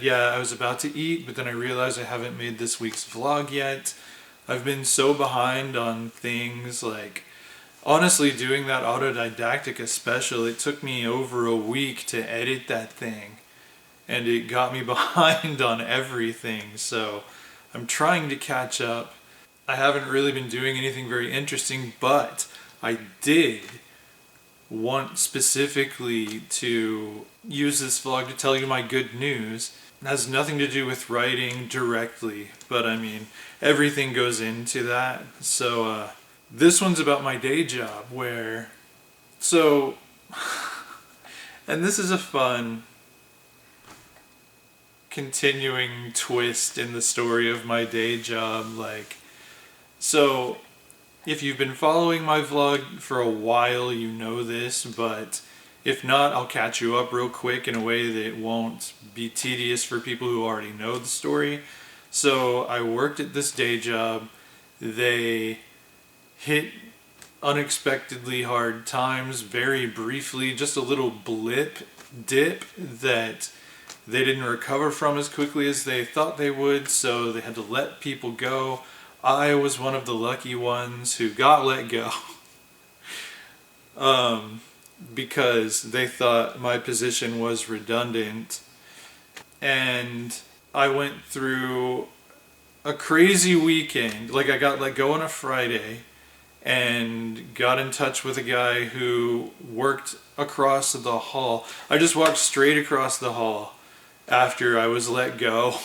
Yeah, I was about to eat, but then I realized I haven't made this week's vlog yet. I've been so behind on things like, honestly, doing that Autodidactica special, it took me over a week to edit that thing, and it got me behind on everything, so I'm trying to catch up. I haven't really been doing anything very interesting, but I did want specifically to use this vlog to tell you my good news. It has nothing to do with writing directly, but I mean, everything goes into that. So, this one's about my day job where, so, and this is a fun continuing twist in the story of my day job. So, if you've been following my vlog for a while, you know this, but if not, I'll catch you up real quick in a way that won't be tedious for people who already know the story. So I worked at this day job. They hit unexpectedly hard times very briefly, just a little dip that they didn't recover from as quickly as they thought they would, so they had to let people go. I was one of the lucky ones who got let go because they thought my position was redundant. And I went through a crazy weekend. Like, I got let go on a Friday and got in touch with a guy who worked across the hall. I just walked straight across the hall after I was let go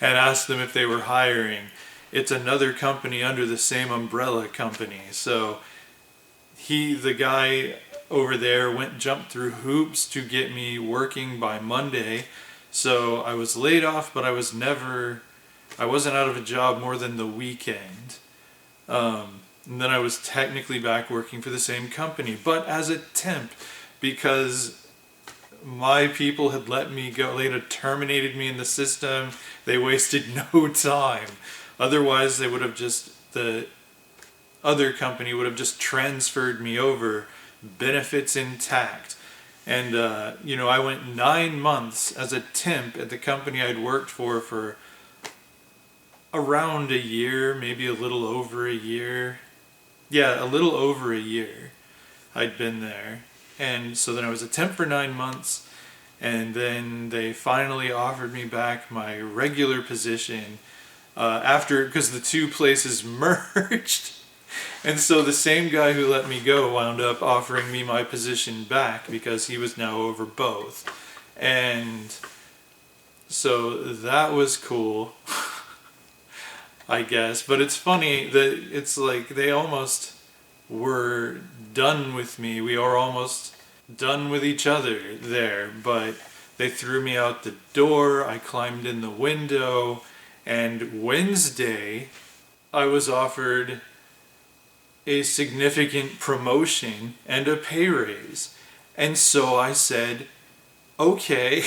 and asked them if they were hiring. It's another company under the same umbrella company. So the guy over there jumped through hoops to get me working by Monday. So I was laid off, but I wasn't out of a job more than the weekend. And then I was technically back working for the same company, but as a temp, because my people had let me go. They had terminated me in the system. They wasted no time. Otherwise, the other company would have just transferred me over, benefits intact. And, I went 9 months as a temp at the company I'd worked for around a year, maybe a little over a year. Yeah, a little over a year I'd been there. And so then I was a temp for 9 months, and then they finally offered me back my regular position because the two places merged. And so the same guy who let me go wound up offering me my position back because he was now over both. And so that was cool, I guess. But it's funny that it's like they almost were done with me. We are almost done with each other there, but they threw me out the door. I climbed in the window. And Wednesday, I was offered a significant promotion and a pay raise. And so I said, okay.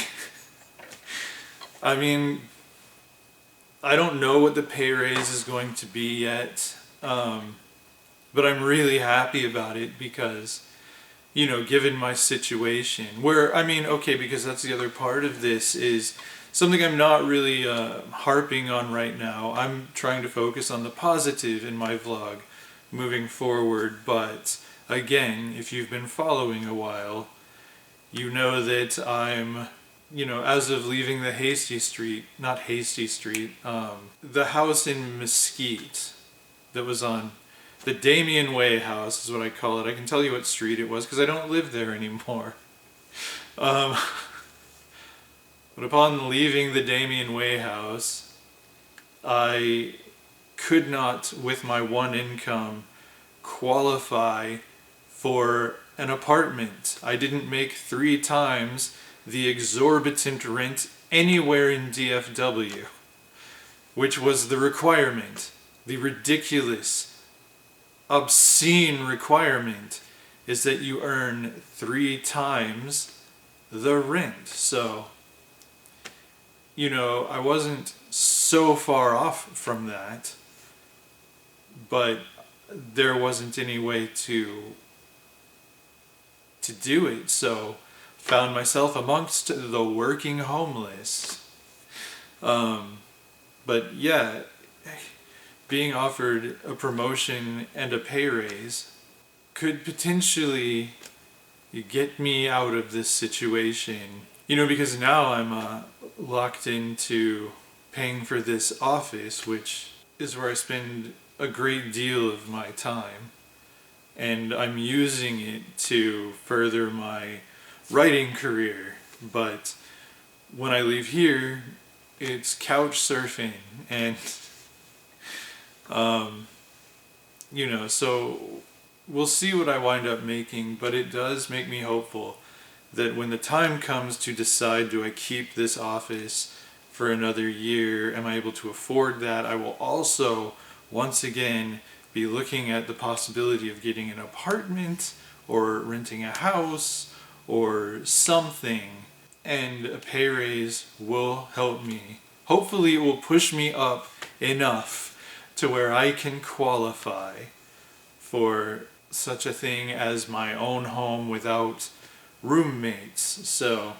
I mean, I don't know what the pay raise is going to be yet, but I'm really happy about it because, given my situation, because that's the other part of this is something I'm not really harping on right now. I'm trying to focus on the positive in my vlog moving forward, but again, if you've been following a while, you know that I'm, as of leaving the the house in Mesquite that was on the Damien Way house is what I call it. I can tell you what street it was because I don't live there anymore. But upon leaving the Damien Way house, I could not, with my one income, qualify for an apartment. I didn't make 3 times the exorbitant rent anywhere in DFW, which was the requirement. The ridiculous, obscene requirement is that you earn 3 times the rent. So, I wasn't so far off from that, but there wasn't any way to do it. So, found myself amongst the working homeless. But yeah, being offered a promotion and a pay raise could potentially get me out of this situation. Because now I'm locked into paying for this office, which is where I spend a great deal of my time. And I'm using it to further my writing career. But when I leave here, it's couch surfing. And, so we'll see what I wind up making, but it does make me hopeful that when the time comes to decide, do I keep this office for another year, am I able to afford that, I will also, once again, be looking at the possibility of getting an apartment or renting a house or something, and a pay raise will help me. Hopefully it will push me up enough to where I can qualify for such a thing as my own home without roommates. So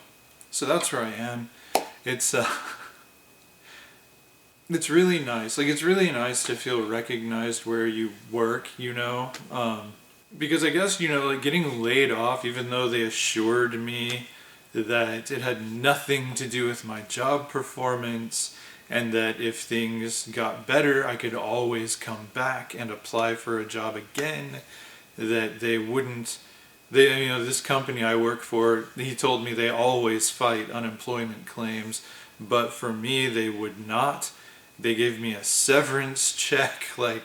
that's where I am. It's it's really nice. Like, it's really nice to feel recognized where you work, because I guess, like, getting laid off, even though they assured me that it had nothing to do with my job performance, and that if things got better, I could always come back and apply for a job again, that they wouldn't, this company I work for, he told me they always fight unemployment claims, but for me, they would not. They gave me a severance check, and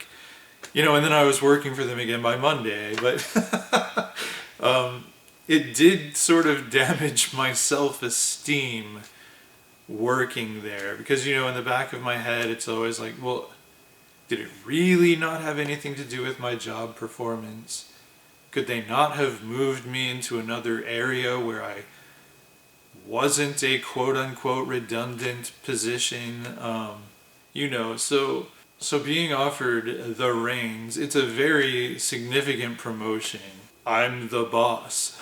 then I was working for them again by Monday, but it did sort of damage my self-esteem working there, because, in the back of my head, it's always like, well, did it really not have anything to do with my job performance? Could they not have moved me into another area where I wasn't a quote-unquote redundant position? So being offered the reins, it's a very significant promotion. I'm the boss.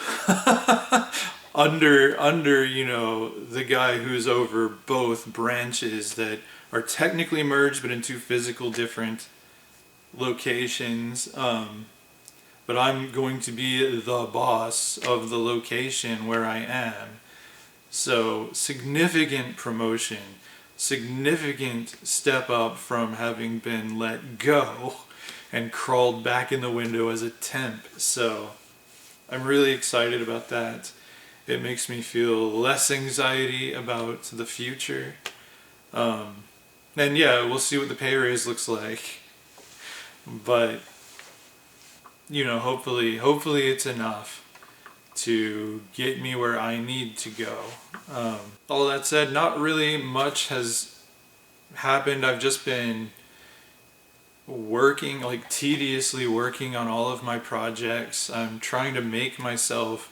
under the guy who's over both branches that are technically merged but in two physical different locations. But I'm going to be the boss of the location where I am. So significant promotion, significant step up from having been let go and crawled back in the window as a temp. So I'm really excited about that. It makes me feel less anxiety about the future. And yeah, we'll see what the pay raise looks like. But, hopefully it's enough to get me where I need to go. All that said, not really much has happened. I've just been working, tediously working on all of my projects. I'm trying to make myself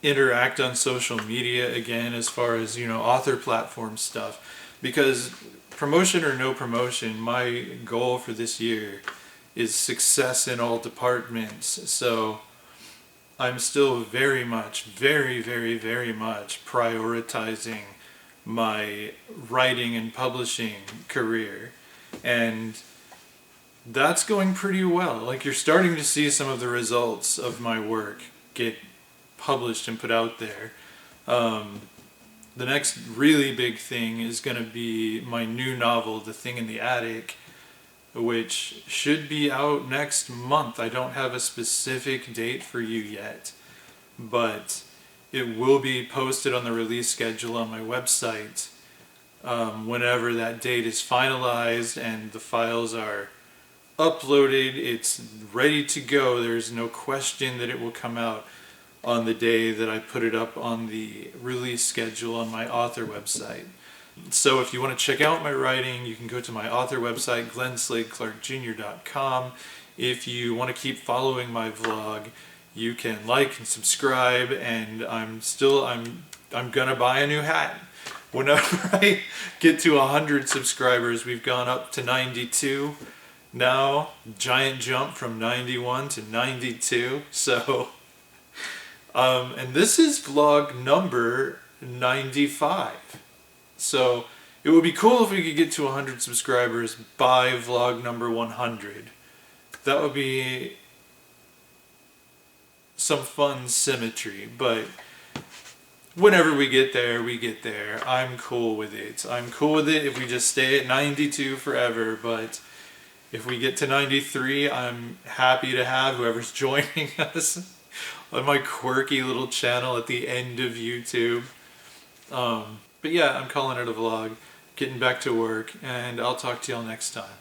interact on social media again, as far as, author platform stuff, because promotion or no promotion, my goal for this year is success in all departments. So I'm still very much, very, very, very much prioritizing my writing and publishing career. And that's going pretty well. You're starting to see some of the results of my work get published and put out there. The next really big thing is going to be my new novel, The Thing in the Attic, which should be out next month. I don't have a specific date for you yet, but it will be posted on the release schedule on my website whenever that date is finalized and the files are uploaded. It's ready to go. There's no question that it will come out on the day that I put it up on the release schedule on my author website. So if you want to check out my writing, you can go to my author website, glennslade-clark-jr.com. If you want to keep following my vlog, you can like and subscribe, and I'm gonna buy a new hat. Whenever I get to 100 subscribers, we've gone up to 92 now, giant jump from 91 to 92. So and this is vlog number 95. So It would be cool if we could get to 100 subscribers by vlog number 100. That would be some fun symmetry, but whenever we get there, we get there. I'm cool with it. I'm cool with it if we just stay at 92 forever, but if we get to 93, I'm happy to have whoever's joining us on my quirky little channel at the end of YouTube. But yeah, I'm calling it a vlog, getting back to work, and I'll talk to y'all next time.